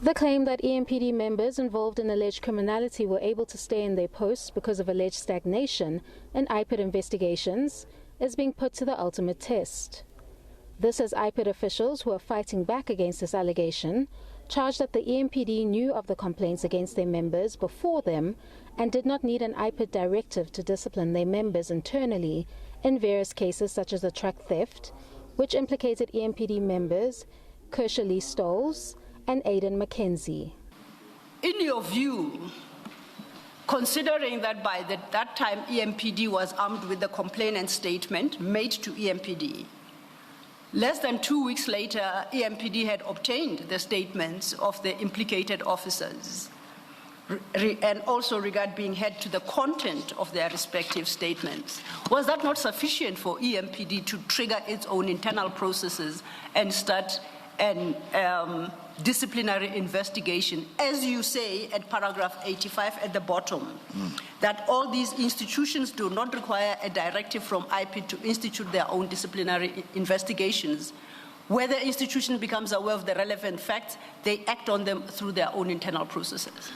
The claim that EMPD members involved in alleged criminality were able to stay in their posts because of alleged stagnation in IPID investigations is being put to the ultimate test. This as IPID officials who are fighting back against this allegation charged that the EMPD knew of the complaints against their members before them and did not need an IPID directive to discipline their members internally in various cases such as the truck theft, which implicated EMPD members Ekurhuleni Metro and Aidan Mackenzie. In your view, considering that by that time EMPD was armed with the complainant statement made to EMPD, less than 2 weeks later, EMPD had obtained the statements of the implicated officers and also regard being held to the content of their respective statements. Was that not sufficient for EMPD to trigger its own internal processes and start an disciplinary investigation, as you say at paragraph 85 at the bottom, that all these institutions do not require a directive from IPID to institute their own disciplinary investigations? Where the institution becomes aware of the relevant facts, they act on them through their own internal processes.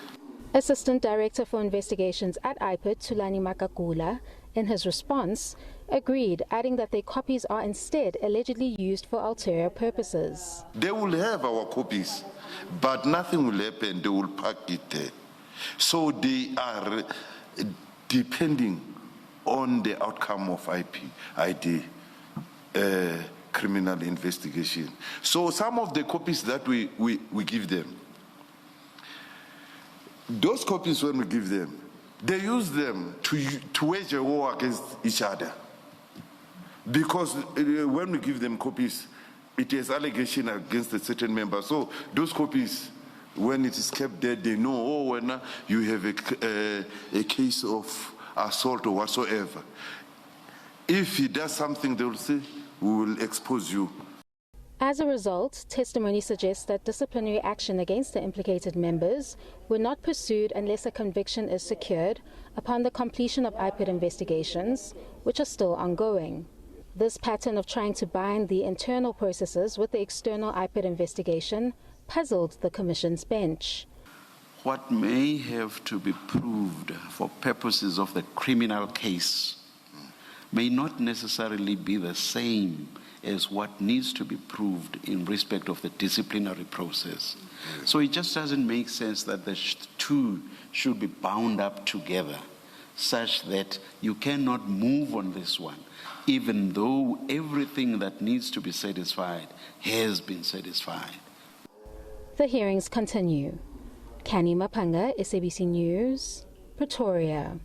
Assistant Director for Investigations at IPID, Tulani Makakula, in his response, agreed, adding that their copies are instead allegedly used for ulterior purposes. They will have our copies, but nothing will happen. They will pack it there. So they are depending on the outcome of IPID criminal investigation. So some of the copies that we give them, those copies when we give them, they use them to wage a war against each other. Because when we give them copies, it is allegation against a certain member. So those copies, when it is kept there, they know, oh, when you have a case of assault or whatsoever. If he does something, they will say, we will expose you. As a result, testimony suggests that disciplinary action against the implicated members were not pursued unless a conviction is secured upon the completion of IPID investigations, which are still ongoing. This pattern of trying to bind the internal processes with the external IPID investigation puzzled the Commission's bench. What may have to be proved for purposes of the criminal case may not necessarily be the same as what needs to be proved in respect of the disciplinary process. So it just doesn't make sense that the two should be bound up together such that you cannot move on this one, even though everything that needs to be satisfied has been satisfied. The hearings continue. Canny, Maphanga, SABC News, Pretoria.